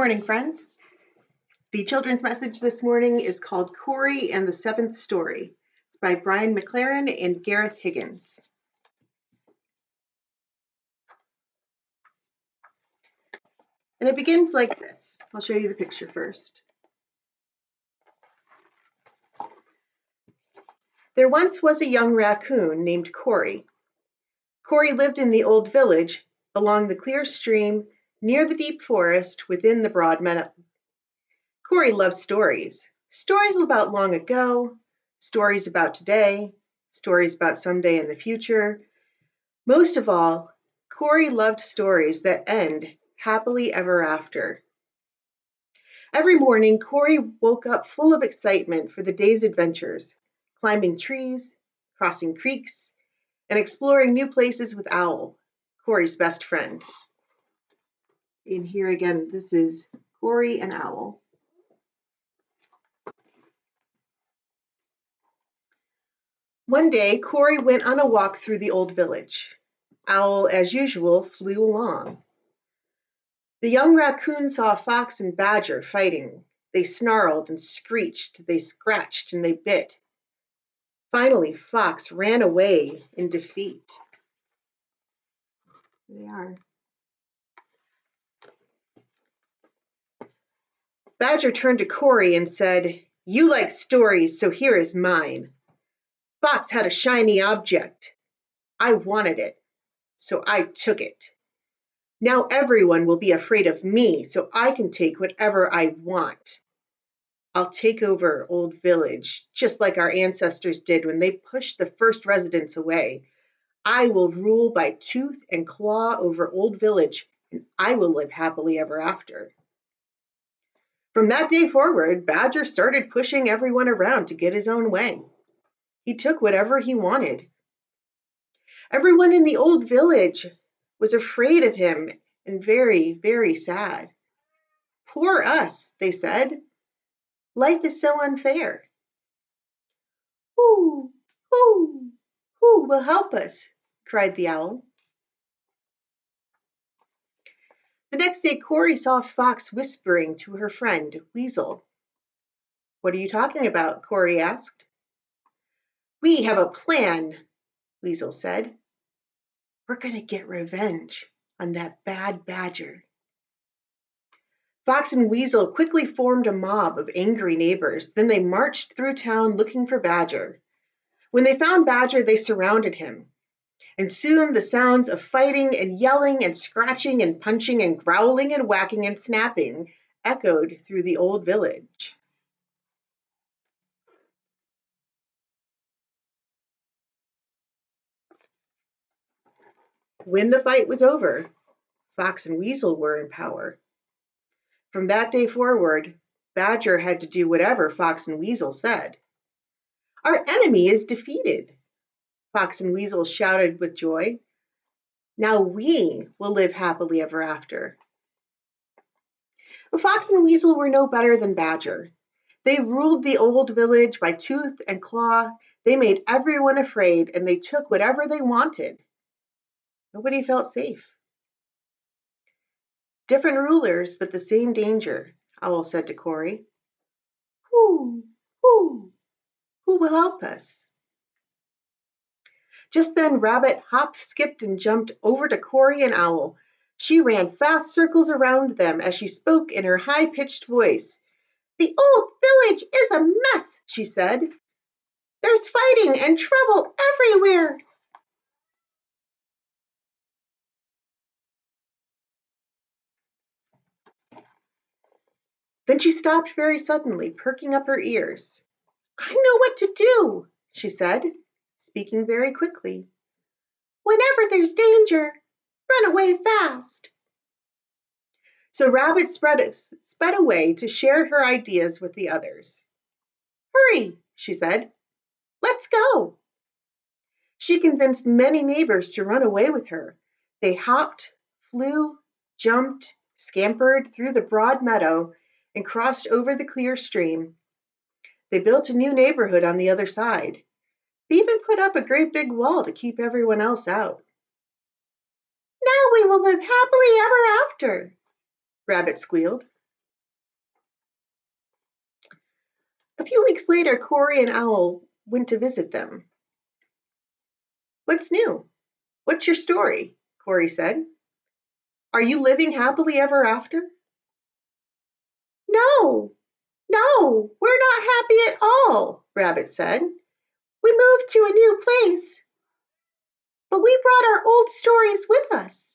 morning, friends. The children's message this morning is called Cory and the Seventh Story. It's by Brian McLaren and Gareth Higgins. And it begins like this. I'll show you the picture first. There once was a young raccoon named Cory. Cory lived in the old village, along the clear stream, near the deep forest, within the broad meadow. Cory loves stories. Stories about long ago, stories about today, stories about someday in the future. Most of all, Cory loved stories that end happily ever after. Every morning, Cory woke up full of excitement for the day's adventures, climbing trees, crossing creeks, and exploring new places with Owl, Cory's best friend. And here again, this is Cory and Owl. One day, Cory went on a walk through the old village. Owl, as usual, flew along. The young raccoon saw a fox and badger fighting. They snarled and screeched, they scratched and they bit. Finally, Fox ran away in defeat. There they are. Badger turned to Cory and said, "You like stories, so here is mine. Fox had a shiny object. I wanted it, so I took it. Now everyone will be afraid of me, so I can take whatever I want. I'll take over Old Village, just like our ancestors did when they pushed the first residents away. I will rule by tooth and claw over Old Village, and I will live happily ever after." From that day forward, Badger started pushing everyone around to get his own way. He took whatever he wanted. Everyone in the Old Village was afraid of him and very, very sad. "Poor us," they said. "Life is so unfair." "Who, who will help us?" cried the owl. The next day, Cory saw Fox whispering to her friend, Weasel. "What are you talking about?" Cory asked. "We have a plan," Weasel said. "We're going to get revenge on that bad badger." Fox and Weasel quickly formed a mob of angry neighbors. Then they marched through town looking for Badger. When they found Badger, they surrounded him. And soon the sounds of fighting and yelling and scratching and punching and growling and whacking and snapping echoed through the old village. When the fight was over, Fox and Weasel were in power. From that day forward, Badger had to do whatever Fox and Weasel said. "Our enemy is defeated," Fox and Weasel shouted with joy. "Now we will live happily ever after." But Fox and Weasel were no better than Badger. They ruled the old village by tooth and claw. They made everyone afraid, and they took whatever they wanted. Nobody felt safe. "Different rulers, but the same danger," Owl said to Cory. Who will help us?" Just then Rabbit hopped, skipped, and jumped over to Cory and Owl. She ran fast circles around them as she spoke in her high-pitched voice. "The old village is a mess," she said. "There's fighting and trouble everywhere." Then she stopped very suddenly, perking up her ears. "I know what to do," she said, speaking very quickly. "Whenever there's danger, run away fast." So Rabbit sped away to share her ideas with the others. "Hurry," she said. "Let's go." She convinced many neighbors to run away with her. They hopped, flew, jumped, scampered through the broad meadow, and crossed over the clear stream. They built a new neighborhood on the other side. They even put up a great big wall to keep everyone else out. "Now we will live happily ever after," Rabbit squealed. A few weeks later, Cory and Owl went to visit them. "What's new? What's your story?" Cory said. "Are you living happily ever after?" "No, no, we're not happy at all," Rabbit said. "We moved to a new place, but we brought our old stories with us."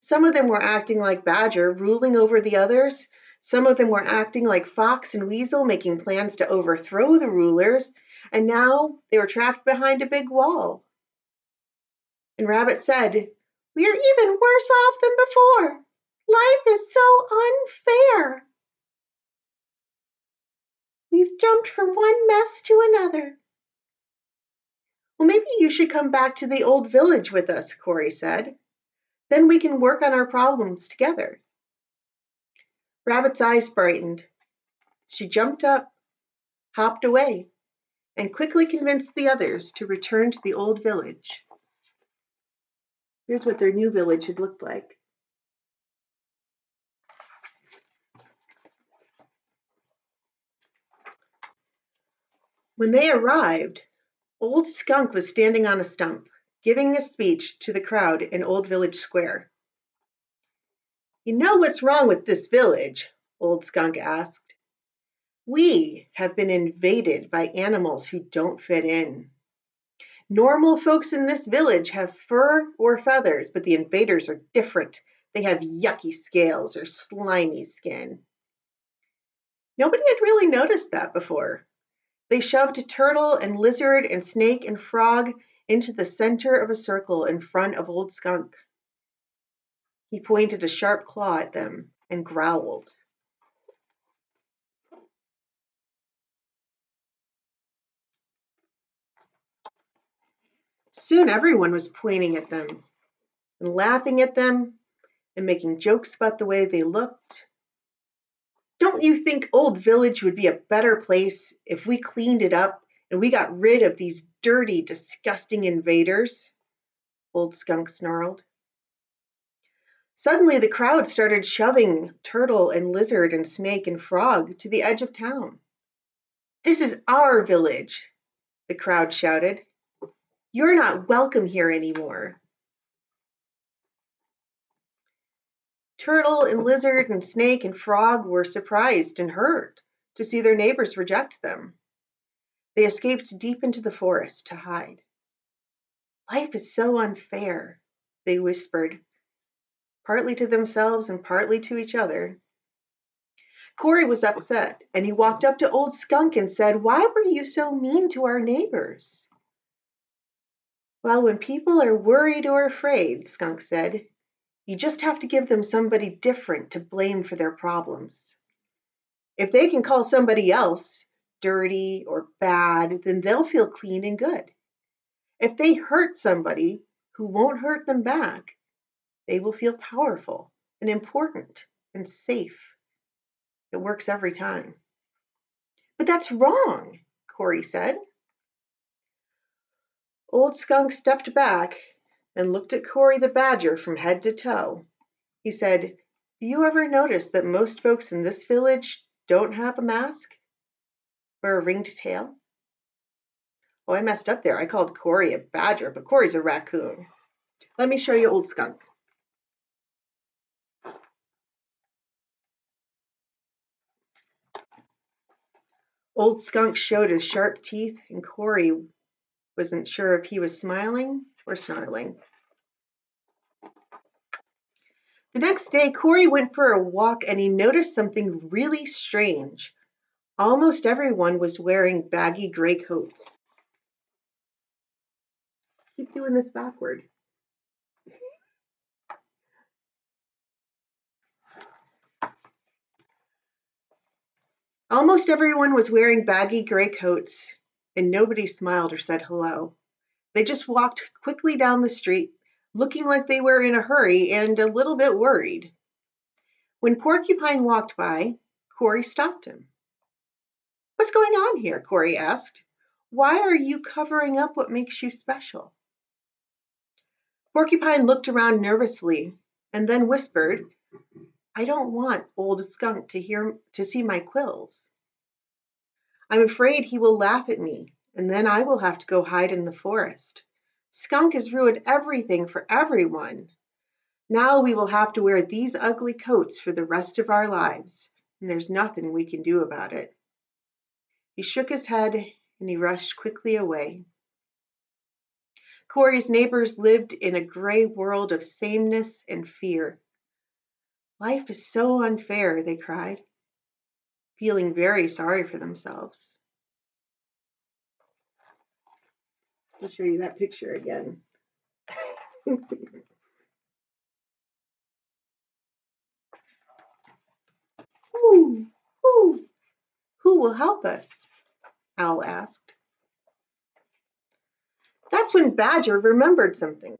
Some of them were acting like Badger, ruling over the others. Some of them were acting like Fox and Weasel, making plans to overthrow the rulers. And now they were trapped behind a big wall. And Rabbit said, "We are even worse off than before. Life is so unfair. We've jumped from one mess to another." "Well, maybe you should come back to the old village with us," Cory said. "Then we can work on our problems together." Rabbit's eyes brightened. She jumped up, hopped away, and quickly convinced the others to return to the old village. Here's what their new village had looked like. When they arrived, Old Skunk was standing on a stump, giving a speech to the crowd in Old Village Square. "You know what's wrong with this village?" Old Skunk asked. "We have been invaded by animals who don't fit in. Normal folks in this village have fur or feathers, but the invaders are different. They have yucky scales or slimy skin." Nobody had really noticed that before. They shoved turtle and lizard and snake and frog into the center of a circle in front of Old Skunk. He pointed a sharp claw at them and growled. Soon everyone was pointing at them and laughing at them and making jokes about the way they looked. "Don't you think Old Village would be a better place if we cleaned it up and we got rid of these dirty, disgusting invaders?" Old Skunk snarled. Suddenly, the crowd started shoving turtle and lizard and snake and frog to the edge of town. "This is our village," the crowd shouted. "You're not welcome here anymore." Turtle and lizard and snake and frog were surprised and hurt to see their neighbors reject them. They escaped deep into the forest to hide. "Life is so unfair," they whispered, partly to themselves and partly to each other. Cory was upset, and he walked up to Old Skunk and said, "Why were you so mean to our neighbors?" "Well, when people are worried or afraid," Skunk said, "you just have to give them somebody different to blame for their problems. If they can call somebody else dirty or bad, then they'll feel clean and good. If they hurt somebody who won't hurt them back, they will feel powerful and important and safe. It works every time." "But that's wrong," Cory said. Old Skunk stepped back and looked at Cory the Badger from head to toe. He said, "Have you ever noticed that most folks in this village don't have a mask or a ringed tail?" Oh, I messed up there. I called Cory a badger, but Cory's a raccoon. Let me show you Old Skunk. Old Skunk showed his sharp teeth, and Cory wasn't sure if he was smiling or snarling. The next day, Cory went for a walk and he noticed something really strange. Almost everyone was wearing baggy gray coats. Keep doing this backward. Almost everyone was wearing baggy gray coats, and nobody smiled or said hello. They just walked quickly down the street, looking like they were in a hurry and a little bit worried. When Porcupine walked by, Cory stopped him. "What's going on here?" Cory asked. "Why are you covering up what makes you special?" Porcupine looked around nervously and then whispered, "I don't want Old Skunk to see my quills." I'm afraid he will laugh at me, and then I will have to go hide in the forest. Skunk has ruined everything for everyone. Now we will have to wear these ugly coats for the rest of our lives, and there's nothing we can do about it." He shook his head and he rushed quickly away. Cory's neighbors lived in a gray world of sameness and fear. "Life is so unfair," they cried, feeling very sorry for themselves. I'll show you that picture again. Who, who will help us? Owl asked. That's when Badger remembered something.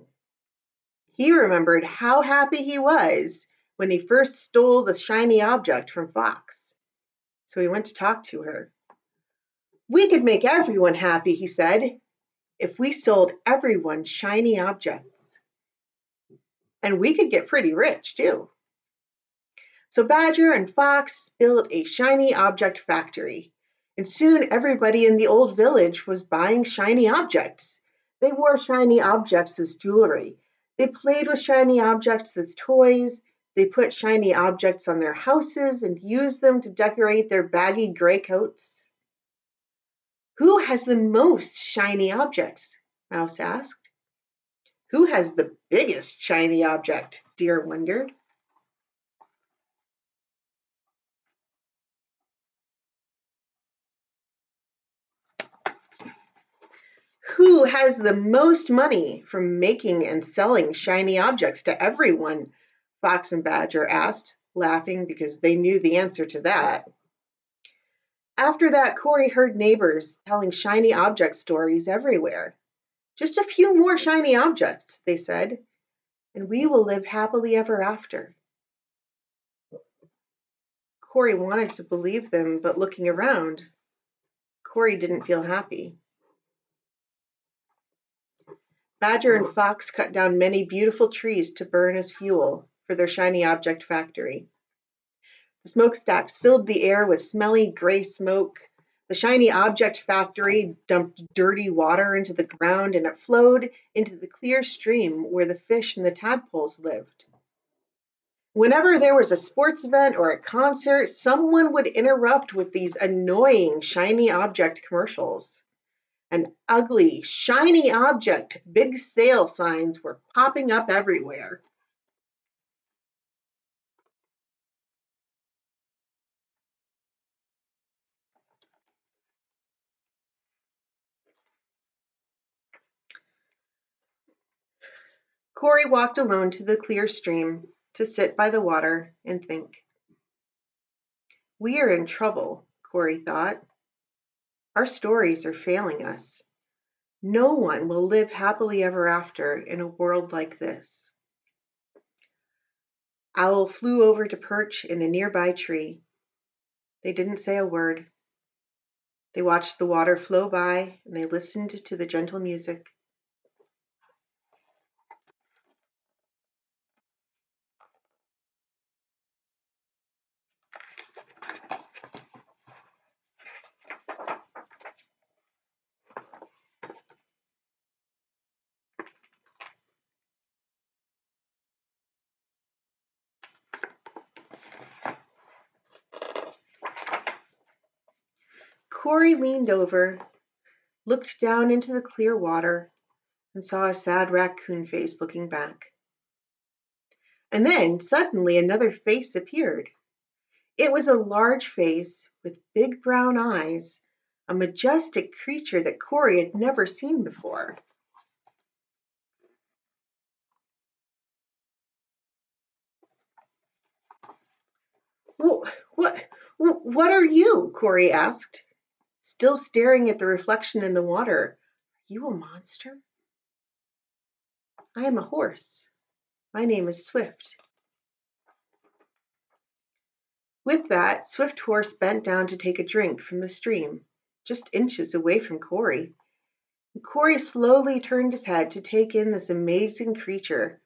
He remembered how happy he was when he first stole the shiny object from Fox. So he went to talk to her. "We could make everyone happy," he said, "if we sold everyone shiny objects. And we could get pretty rich, too." So Badger and Fox built a shiny object factory, and soon everybody in the old village was buying shiny objects. They wore shiny objects as jewelry. They played with shiny objects as toys. They put shiny objects on their houses and used them to decorate their baggy gray coats. "Who has the most shiny objects?" Mouse asked. "Who has the biggest shiny object?" Deer wondered. "Who has the most money from making and selling shiny objects to everyone?" Fox and Badger asked, laughing because they knew the answer to that. After that, Cory heard neighbors telling shiny object stories everywhere. "Just a few more shiny objects," they said, "and we will live happily ever after." Cory wanted to believe them, but looking around, Cory didn't feel happy. Badger and Fox cut down many beautiful trees to burn as fuel for their shiny object factory. The smokestacks filled the air with smelly gray smoke. The shiny object factory dumped dirty water into the ground, and it flowed into the clear stream where the fish and the tadpoles lived. Whenever there was a sports event or a concert, someone would interrupt with these annoying shiny object commercials. And ugly, shiny object big sale signs were popping up everywhere. Cory walked alone to the clear stream to sit by the water and think. We are in trouble, Cory thought. Our stories are failing us. No one will live happily ever after in a world like this. Owl flew over to perch in a nearby tree. They didn't say a word. They watched the water flow by and they listened to the gentle music. Cory leaned over, looked down into the clear water, and saw a sad raccoon face looking back. And then suddenly another face appeared. It was a large face with big brown eyes, a majestic creature that Cory had never seen before. What, what are you? Cory asked, still staring at the reflection in the water. Are you a monster? I am a horse. My name is Swift. With that, Swift Horse bent down to take a drink from the stream, just inches away from Cory. Cory slowly turned his head to take in this amazing creature.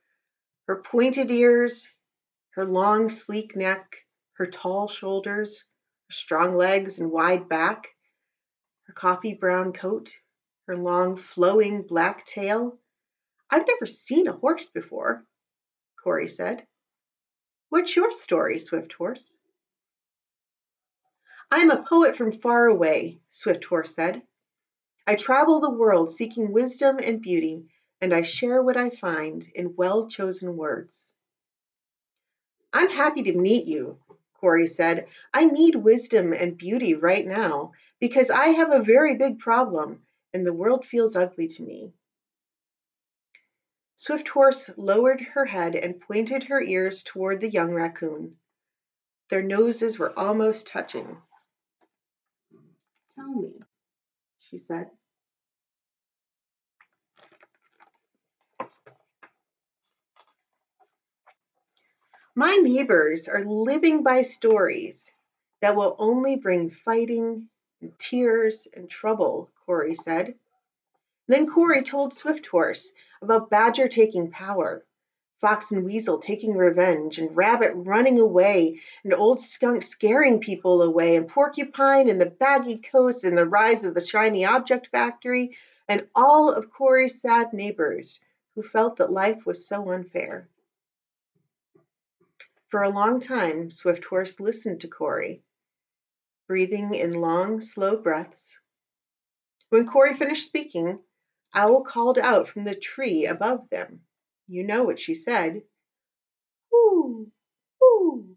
Her pointed ears, her long, sleek neck, her tall shoulders, her strong legs and wide back. her coffee brown coat, her long flowing black tail. I've never seen a horse before, Cory said. What's your story, Swift Horse? I'm a poet from far away, Swift Horse said. I travel the world seeking wisdom and beauty, and I share what I find in well-chosen words. I'm happy to meet you, Cory said. I need wisdom and beauty right now because I have a very big problem and the world feels ugly to me. Swift Horse lowered her head and pointed her ears toward the young raccoon. Their noses were almost touching. Tell me, she said. My neighbors are living by stories that will only bring fighting and tears and trouble, Cory said. Then Cory told Swift Horse about Badger taking power, Fox and Weasel taking revenge, and Rabbit running away, and Old Skunk scaring people away, and Porcupine and the baggy coats, and the rise of the shiny object factory, and all of Cory's sad neighbors who felt that life was so unfair. For a long time, Swift Horse listened to Cory, breathing in long, slow breaths. When Cory finished speaking, Owl called out from the tree above them. You know what she said. Whoo, whoo,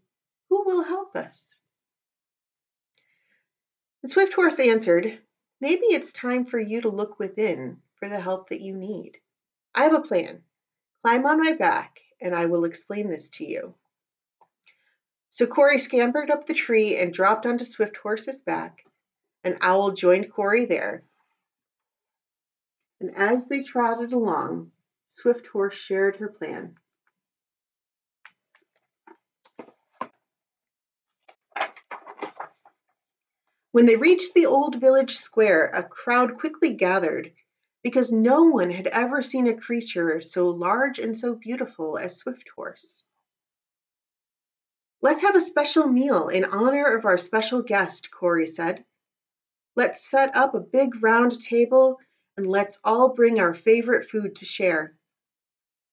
who will help us? And Swift Horse answered, maybe it's time for you to look within for the help that you need. I have a plan. Climb on my back, and I will explain this to you. So Cory scampered up the tree and dropped onto Swift Horse's back, and Owl joined Cory there. And as they trotted along, Swift Horse shared her plan. When they reached the old village square, a crowd quickly gathered because no one had ever seen a creature so large and so beautiful as Swift Horse. Let's have a special meal in honor of our special guest, Cory said. Let's set up a big round table and let's all bring our favorite food to share.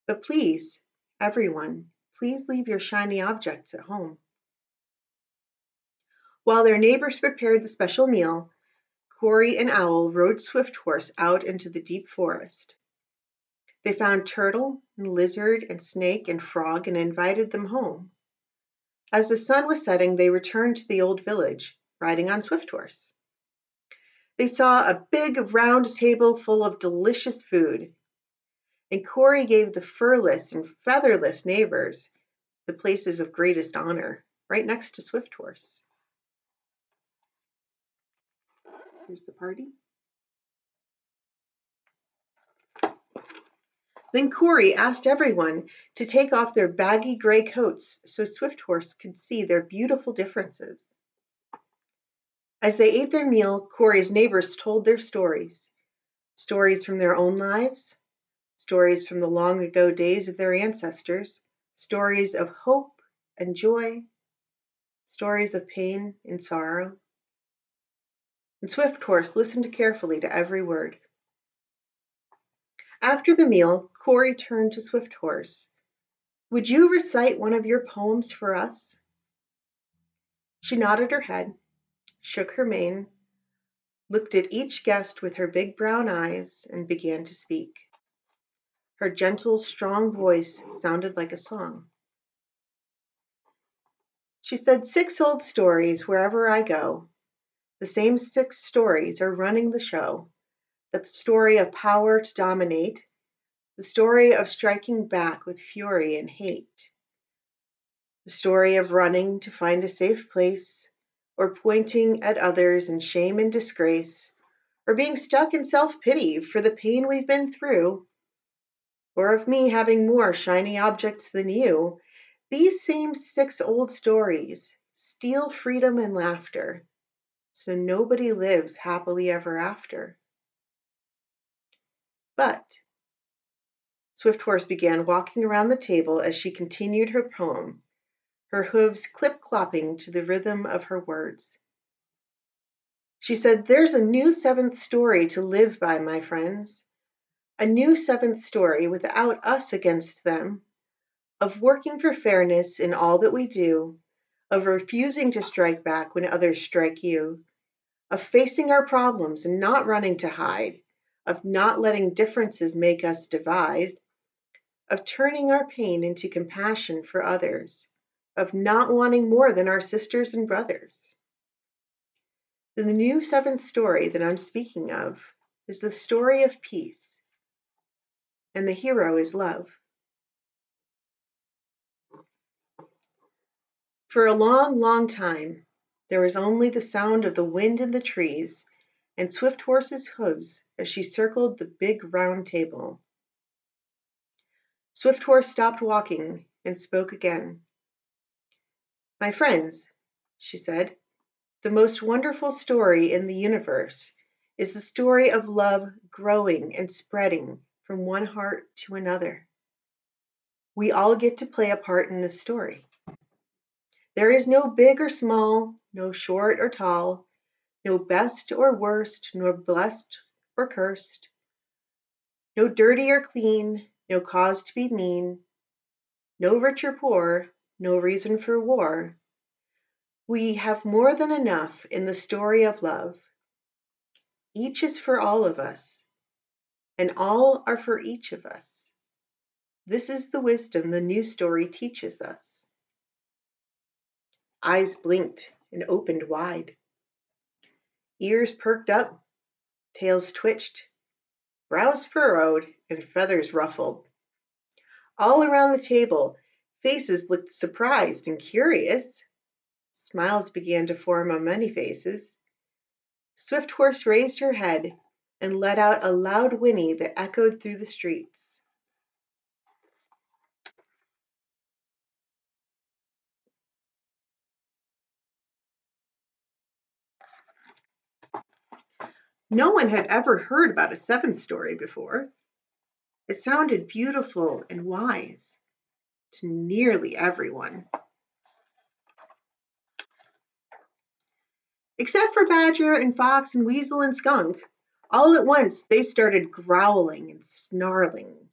But please, everyone, please leave your shiny objects at home. While their neighbors prepared the special meal, Cory and Owl rode Swift Horse out into the deep forest. They found turtle and lizard and snake and frog and invited them home. As the sun was setting, they returned to the old village, riding on Swift Horse. They saw a big round table full of delicious food, and Cory gave the furless and featherless neighbors the places of greatest honor, right next to Swift Horse. Here's the party. Then Cory asked everyone to take off their baggy gray coats so Swift Horse could see their beautiful differences. As they ate their meal, Cory's neighbors told their stories. Stories from their own lives, stories from the long ago days of their ancestors, stories of hope and joy, stories of pain and sorrow. And Swift Horse listened carefully to every word. After the meal, Cory turned to Swift Horse. Would you recite one of your poems for us? She nodded her head, shook her mane, looked at each guest with her big brown eyes, and began to speak. Her gentle, strong voice sounded like a song. She said 6 old stories wherever I go. The same 6 stories are running the show. The story of power to dominate, the story of striking back with fury and hate, the story of running to find a safe place, or pointing at others in shame and disgrace, or being stuck in self-pity for the pain we've been through, or of me having more shiny objects than you. These same 6 old stories steal freedom and laughter, so nobody lives happily ever after. But Swift Horse began walking around the table as she continued her poem, her hooves clip-clopping to the rhythm of her words. She said, "There's a new seventh story to live by, my friends. A new seventh story without us against them, of working for fairness in all that we do, of refusing to strike back when others strike you, of facing our problems and not running to hide, of not letting differences make us divide, of turning our pain into compassion for others, of not wanting more than our sisters and brothers." The new seventh story that I'm speaking of is the story of peace, and the hero is love. For a long, long time, there was only the sound of the wind in the trees and Swift Horse's hooves as she circled the big round table. Swift Horse stopped walking and spoke again. "My friends," she said, "the most wonderful story in the universe is the story of love growing and spreading from one heart to another. We all get to play a part in this story. There is no big or small, no short or tall, no best or worst, nor blessed or cursed, no dirty or clean, no cause to be mean, no rich or poor, no reason for war. We have more than enough in the story of love. Each is for all of us, and all are for each of us. This is the wisdom the new story teaches us." Eyes blinked and opened wide. Ears perked up, tails twitched, brows furrowed, and feathers ruffled. All around the table, faces looked surprised and curious. Smiles began to form on many faces. Swift Horse raised her head and let out a loud whinny that echoed through the streets. No one had ever heard about a seventh story before. It sounded beautiful and wise to nearly everyone, except for Badger and Fox and Weasel and Skunk. All at once, they started growling and snarling.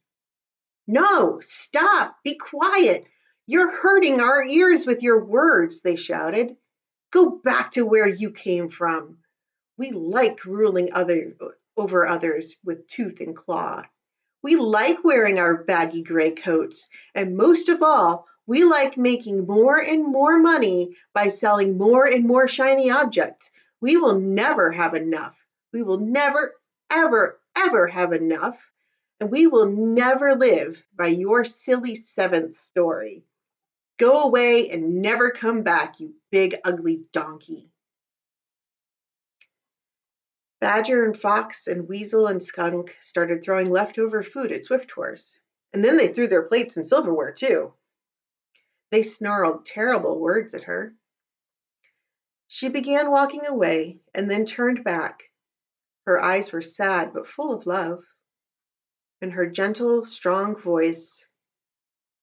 "No, stop! Be quiet! You're hurting our ears with your words," they shouted. "Go back to where you came from. We like ruling over others with tooth and claw. We like wearing our baggy gray coats, and most of all, we like making more and more money by selling more and more shiny objects. We will never have enough. We will never, ever, ever have enough, and we will never live by your silly seventh story. Go away and never come back, you big ugly donkey." Badger and Fox and Weasel and Skunk started throwing leftover food at Swift Horse. And then they threw their plates and silverware, too. They snarled terrible words at her. She began walking away and then turned back. Her eyes were sad but full of love. In her gentle, strong voice,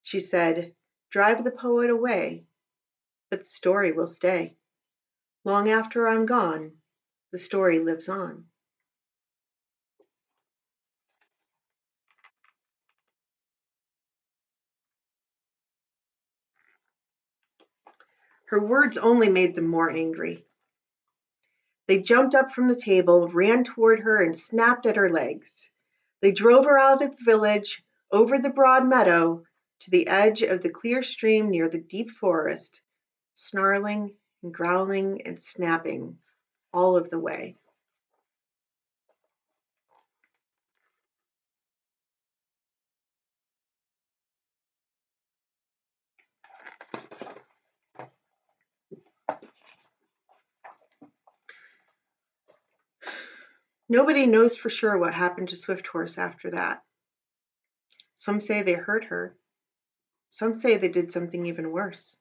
she said, "Drive the poet away, but the story will stay. Long after I'm gone, the story lives on." Her words only made them more angry. They jumped up from the table, ran toward her, and snapped at her legs. They drove her out of the village, over the broad meadow, to the edge of the clear stream near the deep forest, snarling and growling and snapping all of the way. Nobody knows for sure what happened to Swift Horse after that. Some say they hurt her. Some say they did something even worse.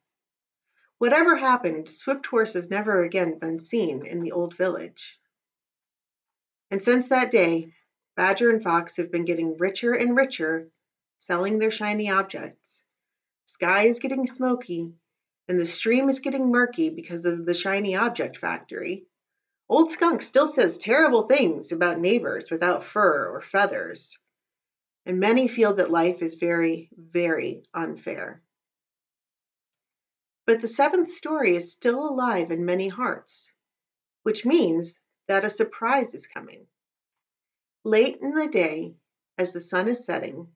Whatever happened, Swift Horse has never again been seen in the old village. And since that day, Badger and Fox have been getting richer and richer, selling their shiny objects. The sky is getting smoky, and the stream is getting murky because of the shiny object factory. Old Skunk still says terrible things about neighbors without fur or feathers, and many feel that life is very, very unfair. But the seventh story is still alive in many hearts, which means that a surprise is coming. Late in the day, as the sun is setting,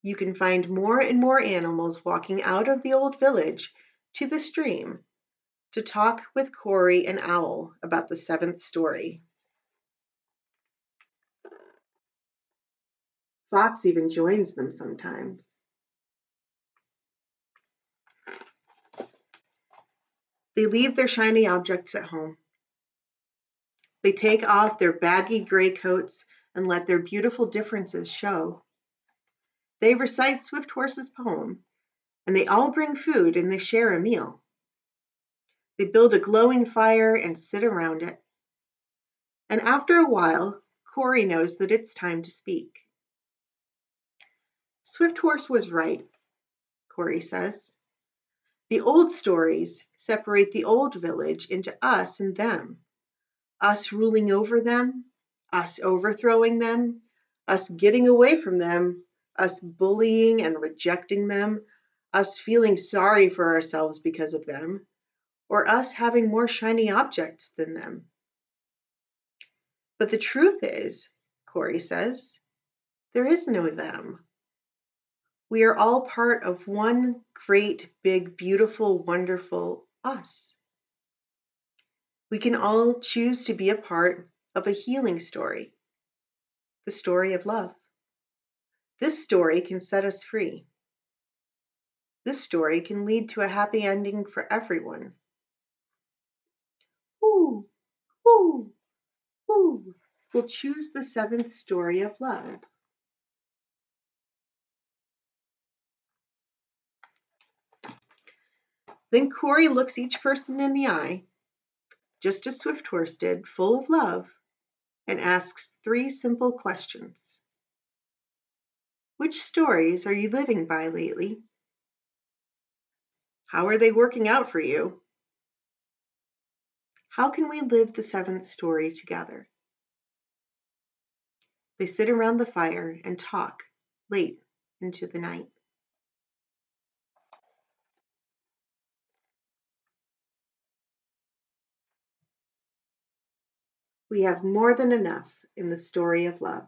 you can find more and more animals walking out of the old village to the stream to talk with Cory and Owl about the seventh story. Fox even joins them sometimes. They leave their shiny objects at home. They take off their baggy gray coats and let their beautiful differences show. They recite Swift Horse's poem, and they all bring food and they share a meal. They build a glowing fire and sit around it. And after a while, Cory knows that it's time to speak. Swift Horse was right, Cory says. The old stories separate the old village into us and them, us ruling over them, us overthrowing them, us getting away from them, us bullying and rejecting them, us feeling sorry for ourselves because of them, or us having more shiny objects than them. But the truth is, Cory says, there is no them. We are all part of one great, big, beautiful, wonderful us. We can all choose to be a part of a healing story, the story of love. This story can set us free. This story can lead to a happy ending for everyone. Who, who, who will choose the seventh story of love? Then Cory looks each person in the eye, just as Swift Horse did, full of love, and asks three simple questions. Which stories are you living by lately? How are they working out for you? How can we live the seventh story together? They sit around the fire and talk late into the night. We have more than enough in the story of love.